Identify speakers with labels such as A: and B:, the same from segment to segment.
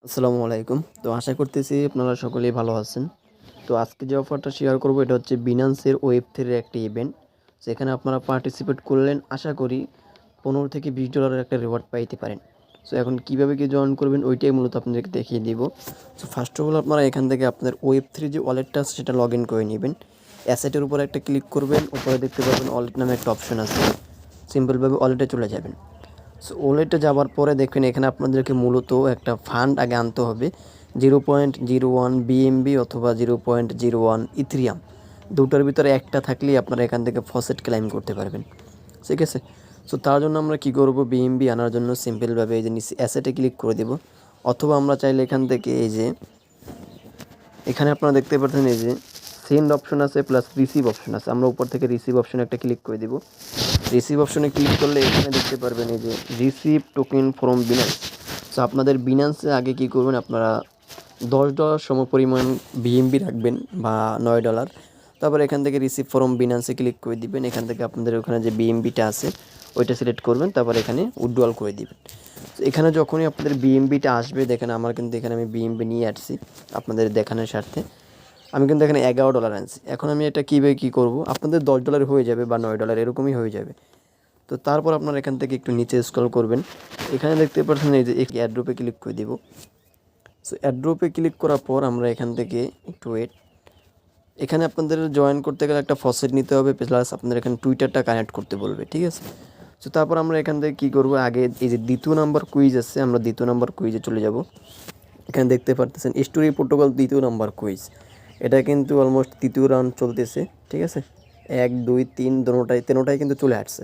A: আসসালামু আলাইকুম। তো আশা করতেছি আপনারা সকলেই ভালো আছেন। তো আজকে যে অফারটা শেয়ার করব এটা হচ্ছে বিনান্সের ওয়েব3 এর একটা ইভেন্ট। যেখানে আপনারা পার্টিসিপেট করলেন আশা করি 15 থেকে $20 একটা রিওয়ার্ড পাইতে পারেন। সো এখন কিভাবে কি জয়েন করবেন ওইটাই মূলত আপনাদেরকে দেখিয়ে দিব। সো ফার্স্ট অফ অল আপনারা এখান থেকে আপনাদের ওয়েব3 যে ওয়ালেটটা আছে সেটা লগইন করে নেবেন। অ্যাসেটের উপর একটা ক্লিক করবেন, উপরে দেখতে পাবেন ওয়ালেট নামে একটা অপশন আছে। সিম্পলভাবে ওয়ালেটে চলে যাবেন। সো ওয়ালেটে যাওয়ার পরে দেখবেন এখানে আপনাদেরকে মূলত একটা ফান্ড আগে আনতে হবে 0.01 বিএমবি অথবা 0.01 ইথেরিয়াম, দুটোর ভিতরে একটা থাকলেই আপনারা এখান থেকে ফসেট ক্লাইম করতে পারবেন। ঠিক আছে। সো তার জন্য আমরা কি করব, বিএমবি আনার জন্য সিম্পলভাবে এই যে নিচে অ্যাসেটে ক্লিক করে দেব, অথবা আমরা চাইলে এখান থেকে এই যে এখানে আপনারা দেখতে পাচ্ছেন এই যে সেন্ড অপশন আছে প্লাস রিসিভ অপশন আছে, আমরা উপর থেকে রিসিভ অপশনে একটা ক্লিক করে দেব। রিসিভ অপশনে ক্লিক করলে এখানে দেখতে পারবেন এই যে receive token from Binance. So আপনাদের বিনান্সে আগে কি করবেন, আপনারা $10 সমপরিমাণ বিএমবি রাখবেন বা $9। তারপর এখান থেকে রিসিভ ফ্রম বিনান্সে ক্লিক করে দিবেন। এখান থেকে আপনাদের ওখানে যে বিএমবিটা আছে ওইটা সিলেক্ট করবেন, তারপর এখানে উইথড্রল করে দিবেন। তো এখানে যখনই আপনাদের বিএমবিটা আসবে, দেখেন আমার কিন্তু এখানে আমি বিএমবি নিয়ে আসছি আপনাদের দেখানোর স্বার্থে। আমি কিন্তু এখানে $11 আনছি। এখন আমি এটা কীভাবে কী করব, আপনাদের $10 হয়ে যাবে বা $9 এরকমই হয়ে যাবে। তো তারপর আপনারা এখান থেকে একটু নিচে স্ক্রল করবেন, এখানে দেখতে পাচ্ছেন এই যে অ্যাড্রপে ক্লিক করে দিব। সো অ্যাড্রপে ক্লিক করার পর আমরা এখান থেকে একটু ওয়েট, এখানে আপনাদের জয়েন করতে গেলে একটা ফসেট নিতে হবে, প্লাস আপনাদের এখানে টুইটারটা কানেক্ট করতে বলবে। ঠিক আছে। সো তারপর আমরা এখান থেকে কী করবো, আগে এই যে দ্বিতীয় নাম্বার কুইজ আছে, আমরা দ্বিতীয় নাম্বার কুইজে চলে যাব। এখানে দেখতে পারতেছেন স্টোরি প্রোটোকল দ্বিতীয় নাম্বার কুইজ, এটা কিন্তু অলমোস্ট তৃতীয় রাউন্ড চলতেছে। ঠিক আছে, 1 2 3 তিনোটাই কিন্তু চলে আসছে।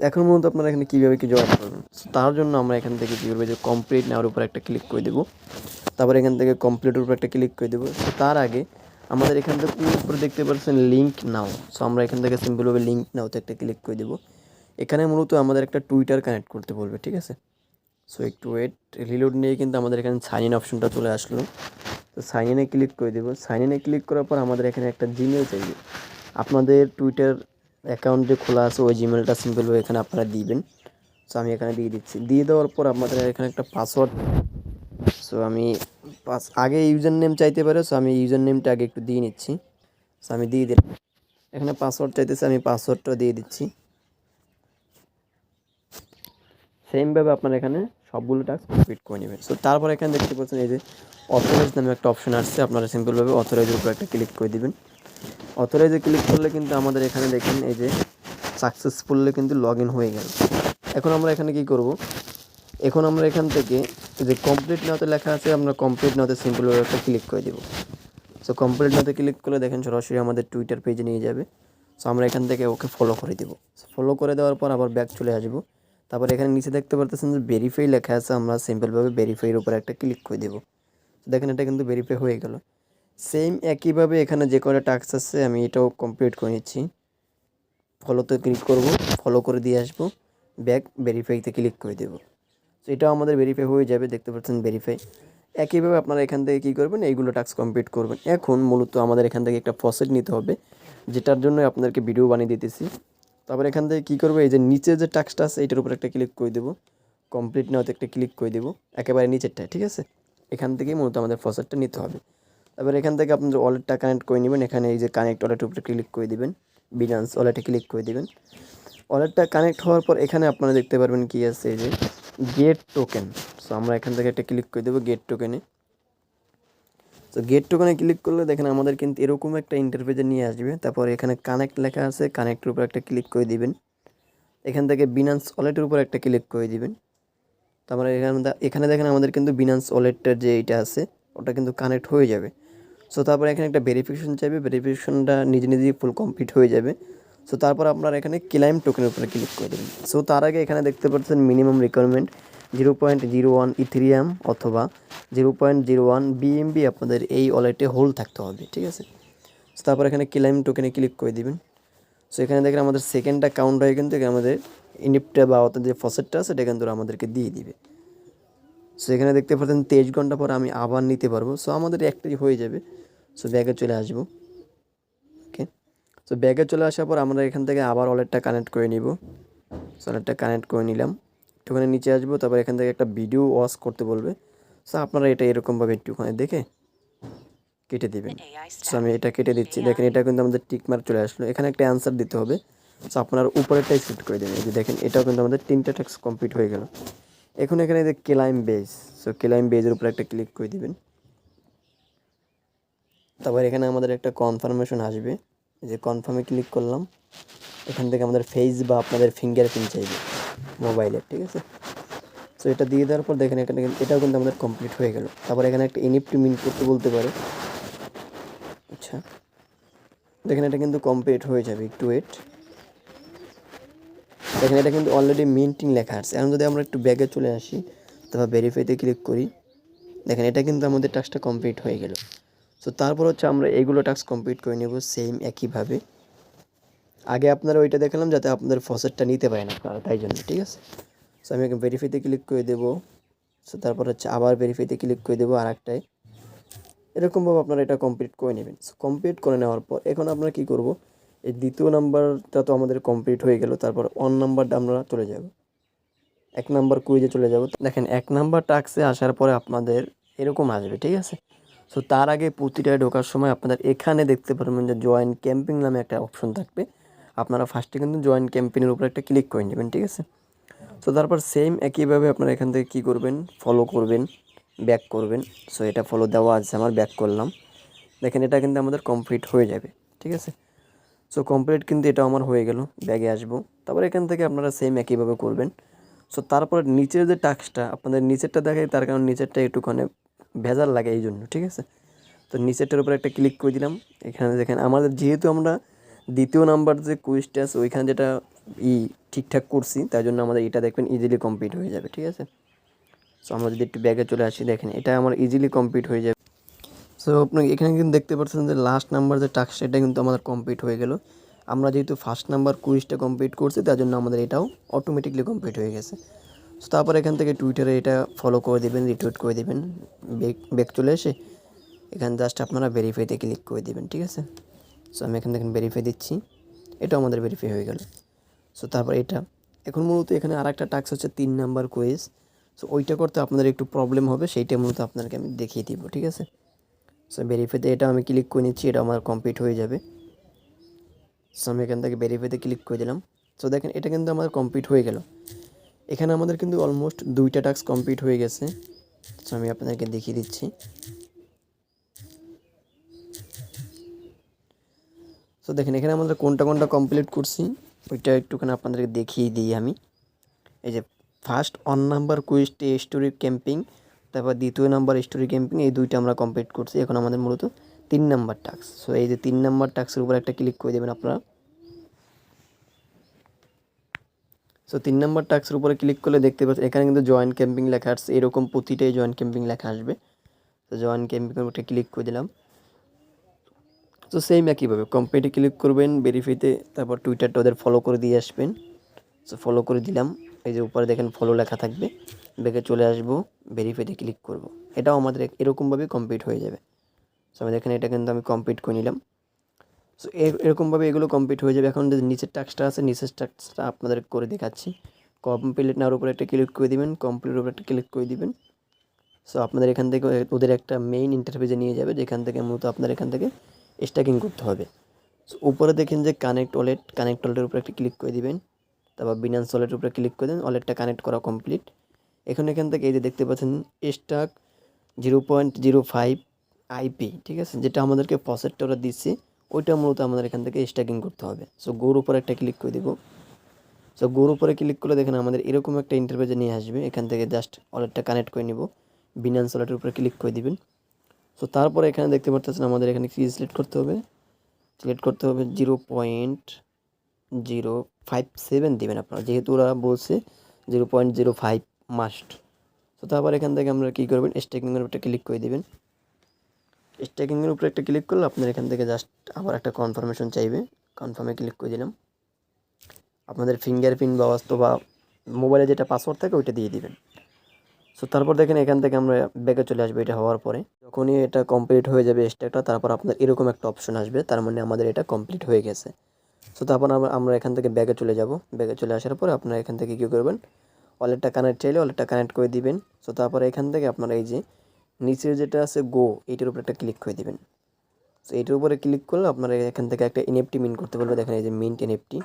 A: এখন মূলত আপনারা এখানে কীভাবে কি জয়েন করবেন, তার জন্য আমরা এখান থেকে কী করবো, যে কমপ্লিট নেওয়ার উপর একটা ক্লিক করে দেবো। তারপর এখান থেকে কমপ্লিটের উপর একটা ক্লিক করে দেবো। তার আগে আমাদের এখান থেকে উপরে দেখতে পাচ্ছেন লিঙ্ক নাও। সো আমরা এখান থেকে সিম্পলভাবে লিঙ্ক নাওতে একটা ক্লিক করে দেবো। এখানে মূলত আমাদের একটা টুইটার কানেক্ট করতে বলবে। ঠিক আছে। সো একটু ওয়েট, রিলোড নিয়ে কিন্তু আমাদের এখানে সাইন ইন অপশনটা চলে আসলো। তো সাইন ইনে ক্লিক করে দেবো। সাইন ইনে ক্লিক করার পর আমাদের এখানে একটা জিমেল চাইবে, আপনাদের টুইটার অ্যাকাউন্ট যে খোলা আছে ওই জিমেলটা সিম্পলভাবে এখানে আপনারা দিবেন। সো আমি এখানে দিয়ে দিচ্ছি। দিয়ে দেওয়ার পর আমাদের এখানে একটা পাসওয়ার্ড, সো আমি আগে ইউজার নেম চাইতে পারে, সো আমি ইউজার নেমটা আগে একটু দিয়ে নিচ্ছি। সো আমি দিয়ে দিলাম। এখানে পাসওয়ার্ড চাইতেছে, আমি পাসওয়ার্ডটা দিয়ে দিচ্ছি। সেমভাবে আপনারা এখানে সবগুলো টাস্ক কমপ্লিট করে নেবেন। সো তারপর এখানে দেখতে পাচ্ছেন এই যে অথরাইজ নামে একটা অপশন আসছে, আপনারা সিম্পলভাবে অথরাইজের উপর একটা ক্লিক করে দিবেন। অথরাইজে ক্লিক করলে কিন্তু আমাদের এখানে দেখেন এই যে সাকসেসফুলি কিন্তু লগ ইন হয়ে গেল। এখন আমরা এখানে কি করব, এখন আমরা এখান থেকে যে কমপ্লিট নাওতে লেখা আছে, আমরা কমপ্লিট নাওতে সিম্পলভাবে একটা ক্লিক করে দেব। সো কমপ্লিট নাওতে ক্লিক করলে দেখেন সরাসরি আমাদের টুইটার পেজে নিয়ে যাবে। সো আমরা এখান থেকে ওকে ফলো করে দেবো। ফলো করে দেওয়ার পর আবার ব্যাক চলে আসবো। তারপর এখানে নিচে দেখতে পারতেছেন যে ভেরিফাই লেখা আছে, আমরা সিম্পলভাবে ভেরিফাইয়ের উপর একটা ক্লিক করে দেবো। দেখেন এটা কিন্তু ভেরিফাই হয়ে গেল। সেম একইভাবে এখানে যে কটা টাস্ক আছে আমি এটাও কমপ্লিট করে নিচ্ছি। ফলোতে ক্লিক করব, ফলো করে দিয়ে আসবো, ব্যাক ভেরিফাইতে ক্লিক করে দেবো। সো এটাও আমাদের ভেরিফাই হয়ে যাবে, দেখতে পাচ্ছেন ভেরিফাই। একইভাবে আপনারা এখান থেকে কী করবেন, এইগুলো টাস্ক কমপ্লিট করবেন। এখন মূলত আমাদের এখান থেকে একটা প্রসেস নিতে হবে, যেটার জন্য আপনাদেরকে ভিডিও বানিয়ে দিতেছি। তারপর এখান থেকে কী করবো, এই যে নিচে যে টাস্কটা আছে এটার উপর একটা ক্লিক করে দেবো, কমপ্লিট নাওতে একটা ক্লিক করে দেবো, একেবারে নিচেরটা। ঠিক আছে, এখান থেকেই মূলত আমাদের প্রসেসটা নিতে হবে। তারপর এখান থেকে আপনাদের ওয়ালেটটা কানেক্ট করে নেবেন। এখানে এই যে কানেক্ট ওয়ালেটের উপরে ক্লিক করে দিবেন, বিনান্স ওয়ালেটে ক্লিক করে দিবেন। ওয়ালেটটা কানেক্ট হওয়ার পর এখানে আপনারা দেখতে পারবেন কি আছে, এই যে গেট টোকেন। সো আমরা এখান থেকে একটা ক্লিক করে দেবো গেট টোকেনে। তো গেট টোকেনে ক্লিক করলে দেখেন আমাদের কিন্তু এরকম একটা ইন্টারফেসে নিয়ে আসবে। তারপর এখানে কানেক্ট লেখা আছে, কানেক্টের উপর একটা ক্লিক করে দিবেন। এখান থেকে বিনান্স ওয়ালেটের উপর একটা ক্লিক করে দিবেন। তারপরে এখানে দেখেন আমাদের কিন্তু বিনান্স ওয়ালেটটার যে এইটা আছে ওটা কিন্তু কানেক্ট হয়ে যাবে। সো তারপরে এখানে একটা ভেরিফিকেশন চাইবে, ভেরিফিকেশনটা নিজে নিজেই ফুল কমপ্লিট হয়ে যাবে। সো তারপর আপনারা এখানে ক্লাইম টোকেনের উপরে ক্লিক করে দেবেন। সো তার আগে এখানে দেখতে পাচ্ছেন মিনিমাম রিকোয়ারমেন্ট 0.01 ইথেরিয়াম অথবা 0.01 বিএমবি আপনাদের এই ওয়ালেটে হোল্ড থাকতে হবে। ঠিক আছে। সো তারপর এখানে ক্লাইম টোকেনে ক্লিক করে দিবেন। সো এখানে দেখেন আমাদের সেকেন্ডটা কাউন্ট হয়ে কিন্তু আমাদের ইনিপটা বা অর্থাৎ যে ফসেটটা আছে এটা কিন্তু আমাদেরকে দিয়ে দিবে। সো এখানে দেখতে পাচ্ছেন 23 ঘন্টা পর আমি আবার নিতে পারবো। সো আমাদের একটাই হয়ে যাবে। সো ব্যাগে চলে আসবো। ওকে। সো ব্যাগে চলে আসার পর আমরা এখান থেকে আবার ওয়ালেটটা কানেক্ট করে নিব। সো ওয়ালেটটা কানেক্ট করে নিলাম, একটুখানি নিচে আসবো, তারপর এখান থেকে একটা ভিডিও ওয়াচ করতে বলবে। সো সো আপনারা এটা এরকমভাবে একটুখানি দেখে কেটে দিবেন। সো আমি এটা কেটে দিচ্ছি। দেখেন এটা কিন্তু আমাদের টিক মার্ক চলে আসলো। এখানে একটা অ্যান্সার দিতে হবে। সো আপনার উপরেরটাই সিলেক্ট করে দেবেন। এই যে দেখেন এটাও কিন্তু আমাদের 3টা টাস্ক কমপ্লিট হয়ে গেল। এখন এখানে যে ক্লাইম বেজ, সো ক্লাইম বেজের উপরে একটা ক্লিক করে দিবেন। তারপর এখানে আমাদের একটা কনফার্মেশন আসবে। এই যে কনফার্মে ক্লিক করলাম। এখান থেকে আমাদের ফেস বা আপনাদের ফিঙ্গারপ্রিন্ট চাইবে মোবাইলের, ঠিক আছে। সো এটা দিয়ে দেওয়ার পর দেখেন এখানে এটাও কিন্তু আমাদের কমপ্লিট হয়ে গেল। তারপর এখানে একটা এনএফটি মিন্ট করতে বলতে পারে। আচ্ছা, দেখেন এটা কিন্তু কমপ্লিট হয়ে যাবে, একটু ওয়েট। দেখেন এটা কিন্তু অলরেডি মিন্টিং লেখা আছে। এখন যদি আমরা একটু ব্যাগে চলে আসি, তারপর ভেরিফাইতে ক্লিক করি, দেখেন এটা কিন্তু আমাদের টাস্কটা কমপ্লিট হয়ে গেল। সো তারপর হচ্ছে আমরা এইগুলো টাস্ক কমপ্লিট করে নেব সেম একইভাবে। আগে আপনারা ওইটা দেখালাম যাতে আপনাদের ফসেটটা নিতে পারেন আপনারা, তাই জন্য, ঠিক আছে। সো আমি ভেরিফাইতে ক্লিক করে দেবো। সো তারপর হচ্ছে আবার ভেরিফাইতে ক্লিক করে দেবো আরেকটায়। এরকমভাবে আপনারা এটা কমপ্লিট করে নেবেন। সো কমপ্লিট করে নেওয়ার পর এখন আপনারা কী করব, এই দ্বিতীয় নাম্বারটা তো আমাদের কমপ্লিট হয়ে গেল। তারপর অন নাম্বারটা আমরা চলে যাব, 1 নাম্বার কুইজে চলে যাব। দেখেন 1 নাম্বার টাস্কে আসার পরে আপনাদের এরকম আসবে, ঠিক আছে। সো তার আগে প্রতিটায় ঢোকার সময় আপনাদের এখানে দেখতে পারবেন যে জয়েন ক্যাম্পিং নামে একটা অপশন থাকবে। আপনারা ফার্স্টে কিন্তু জয়েন ক্যাম্পেইনের উপরে একটা ক্লিক করে নেবেন, ঠিক আছে। সো তারপর সেম একইভাবে আপনারা এখান থেকে কী করবেন, ফলো করবেন, ব্যাক করবেন। সো এটা ফলো দেওয়া আছে আমার, ব্যাক করলাম। দেখেন এটা কিন্তু আমাদের কমপ্লিট হয়ে যাবে, ঠিক আছে। সো কমপ্লিট কিন্তু এটা আমার হয়ে গেল। ব্যাগে আসবো, তারপর এখান থেকে আপনারা সেম একইভাবে করবেন। সো তারপর নিচের যে টাস্কটা আপনাদের নিচেরটা দেখায়, তার কারণ নিচেরটা একটুখানি ভেজাল লাগে এই জন্য, ঠিক আছে। তো নিচেরটার উপর একটা ক্লিক করে দিলাম। এখানে দেখেন আমাদের যেহেতু আমরা দ্বিতীয় নাম্বার যে কুইজটা আছে ওইখানে যেটা ঠিকঠাক করছি, তাই জন্য আমাদের এটা দেখবেন ইজিলি কমপ্লিট হয়ে যাবে, ঠিক আছে। সো আমরা যদি একটু ব্যাগে চলে আসি, দেখেন এটা আমার ইজিলি কমপ্লিট হয়ে যাবে। সো আপনি এখানে কিন্তু দেখতে পাচ্ছেন যে লাস্ট নাম্বার যে টাস্ক সেটা কিন্তু আমাদের কমপ্লিট হয়ে গেল। আমরা যেহেতু ফার্স্ট নাম্বার কুইজটা কমপ্লিট করছি, তার জন্য আমাদের এটাও অটোমেটিকলি কমপ্লিট হয়ে গেছে। সো তারপর এখান থেকে টুইটারে এটা ফলো করে দেবেন, রিটুইট করে দেবেন। ব্যাক চলে এসে এখানে জাস্ট আপনারা ভেরিফাইতে ক্লিক করে দেবেন, ঠিক আছে। সো আমি এখান থেকে ভেরিফাই দিচ্ছি, এটাও আমাদের ভেরিফাই হয়ে গেল। সো তারপর এটা এখন মূলত এখানে আরেকটা টাস্ক হচ্ছে 3 নাম্বার কুইজ। সো ওইটা করতে আপনাদের একটু প্রবলেম হবে, সেইটা মূলত আপনাদেরকে আমি দেখিয়ে দিব, ঠিক আছে। সো ভেরিফাইতে এটা আমি ক্লিক করে নিচ্ছি, এটা আমার কমপ্লিট হয়ে যাবে। সো আমি এখান থেকে ভেরিফাইতে ক্লিক করে দিলাম। সো দেখেন এটা কিন্তু আমার কমপ্লিট হয়ে গেল। এখানে আমাদের কিন্তু অলমোস্ট 2টা টাস্ক কমপ্লিট হয়ে গেছে। সো আমি আপনাদেরকে দেখিয়ে দিচ্ছি। সো দেখেন এখানে আমাদের কোনটা কোনটা কমপ্লিট করছি ওইটা একটুখানি আপনাদেরকে দেখিয়ে দিই আমি। এই যে ফার্স্ট 1 নাম্বার কুইজটি স্টোরি ক্যাম্পিং, তারপর দ্বিতীয় নাম্বার স্টোরি ক্যাম্পিং, এই দুইটা আমরা কমপ্লিট করছি। এখন আমাদের মূলত 3 নাম্বার টাস্ক। সো এই যে 3 নাম্বার টাস্কের উপর একটা ক্লিক করে দেবেন আপনারা। সো 3 নাম্বার টাস্কের উপরে ক্লিক করলে দেখতে পাচ্ছেন এখানে কিন্তু জয়েন ক্যাম্পিং লেখা আসছে, এরকম প্রতিটাই জয়েন ক্যাম্পিং লেখা আসবে। তো জয়েন ক্যাম্পিংয়ের উপরে ক্লিক করে দিলাম। তো সেম একইভাবে কমপ্লিটে ক্লিক করবেন, ভেরিফাইতে, তারপর টুইটারটা ওদের ফলো করে দিয়ে আসবেন। সো ফলো করে দিলাম। এই যে উপরে দেখেন ফলো লেখা থাকবে, ব্যাগে চলে আসবো, ভেরিফাইতে ক্লিক করব। এটাও আমাদের এরকমভাবে কমপ্লিট হয়ে যাবে। সো আমি দেখেন এটা কিন্তু আমি কমপ্লিট করে নিলাম। সো এরকমভাবে এগুলো কমপ্লিট হয়ে যাবে। এখন যে নিচের টাস্কটা আছে, নিচের টাস্কটা আপনাদের করে দেখাচ্ছি। কমপ্লিট নাওয়ার উপরে একটা ক্লিক করে দিবেন, কমপ্লিটের উপরে একটা ক্লিক করে দিবেন। সো আপনাদের এখান থেকে ওদের একটা মেইন ইন্টারফেসে নিয়ে যাবে, যেখান থেকে মূলত আপনার এখান থেকে স্ট্যাকিং করতে হবে। সো উপরে দেখেন যে কানেক্ট ওয়ালেট, কানেক্ট ওয়ালেটের উপরে একটা ক্লিক করে দিবেন। তারপর বিনান্স ওয়ালেটের উপরে ক্লিক করে দেন, ওয়ালেটটা কানেক্ট করা কমপ্লিট। এখান থেকে এই যে দেখতে পাচ্ছেন স্টাক 0.05 আইপি, ঠিক আছে, যেটা আমাদেরকে ফসেটটা ওরা দিচ্ছে, ওইটা মূলত আমাদের এখান থেকে স্ট্যাকিং করতে হবে। সো গোর উপরে একটা ক্লিক করে দেবো। সো গোর উপরে ক্লিক করলে দেখেন আমাদের এরকম একটা ইন্টারফেসে নিয়ে আসবে। এখান থেকে জাস্ট ওয়ালেটটা কানেক্ট করে নিব, বিনান্স ওয়ালেটের উপরে ক্লিক করে দিবেন। সো তারপরে এখানে দেখতে পাচ্ছেন আমাদের এখানে কি সিলেক্ট করতে হবে, 0.057 দিবেন আপনারা, যেহেতু ওরা বলছে 0.05 মাস্ট। তো তারপর এখান থেকে আমরা কী করবেন, স্ট্যাকিংয়ের উপরে ক্লিক করে দেবেন। স্ট্যাকিংয়ের উপরে একটা ক্লিক করলে আপনার এখান থেকে জাস্ট আবার একটা কনফার্মেশন চাইবে, কনফার্মে ক্লিক করে দিলাম। আপনাদের ফিঙ্গারপ্রিন্ট বা অথবা মোবাইলে যেটা পাসওয়ার্ড থাকে ওইটা দিয়ে দিবেন। সো তারপর দেখেন এখান থেকে আমরা ব্যাগে চলে আসবো। এটা হওয়ার পরে যখনই এটা কমপ্লিট হয়ে যাবে স্ট্যাকটা, তারপর আপনার এরকম একটা অপশন আসবে, তার মানে আমাদের এটা কমপ্লিট হয়ে গেছে। সো তারপর আমরা এখান থেকে ব্যাগে চলে যাব। ব্যাগে চলে আসার পরে আপনারা এখান থেকে কী করবেন, ওয়ালেটটা কানেক্ট চাইলে ওয়ালেটটা কানেক্ট করে দিবেন। সো তারপরে এখান থেকে আপনারা এই যে নিচে যেটা আছে গো, এইটার উপরে একটা ক্লিক করে দিবেন। সো এইটার উপরে ক্লিক করলে আপনারা এখান থেকে একটা এনএফটি মিন্ট করতে পারবেন। দেখেন এই যে মিন্ট এনএফটি,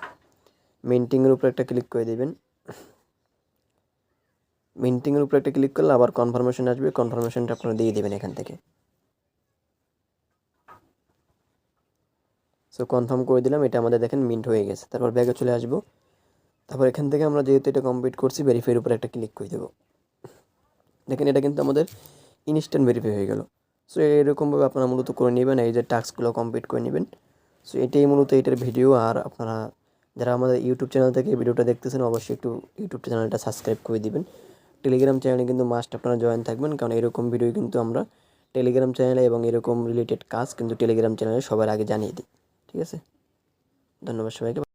A: মিন্টিংয়ের উপরে একটা ক্লিক করে দিবেন। মিন্টিংয়ের উপরে একটা ক্লিক করলে আবার কনফার্মেশন আসবে, কনফার্মেশনটা আপনারা দিয়ে দেবেন এখান থেকে। সো কনফার্ম করে দিলাম, এটা আমাদের দেখেন মিন্ট হয়ে গেছে। তারপর ব্যাগে চলে আসবো। তারপর এখান থেকে আমরা যেহেতু এটা কমপ্লিট করছি, ভেরিফাইয়ের উপরে একটা ক্লিক করে দেবো। দেখেন এটা কিন্তু আমাদের ইনস্ট্যান্ট ভেরিফাই হয়ে গেল। সো এরকমভাবে আপনারা মূলত করে নেবেন, এই যে টাস্কগুলো কমপ্লিট করে নেবেন। সো এটাই মূলত এটার ভিডিও। আর আপনারা যারা আমাদের ইউটিউব চ্যানেল থেকে ভিডিওটা দেখতেছেন, অবশ্যই একটু ইউটিউব চ্যানেলটা সাবস্ক্রাইব করে দিবেন। টেলিগ্রাম চ্যানেলে কিন্তু মাস্ট আপনারা জয়েন থাকবেন, কারণ এরকম ভিডিও কিন্তু আমরা টেলিগ্রাম চ্যানেলে এবং এরকম রিলেটেড কাজ কিন্তু টেলিগ্রাম চ্যানেলে সবার আগে জানিয়ে দিই। ঠিক আছে, ধন্যবাদ সবাইকে।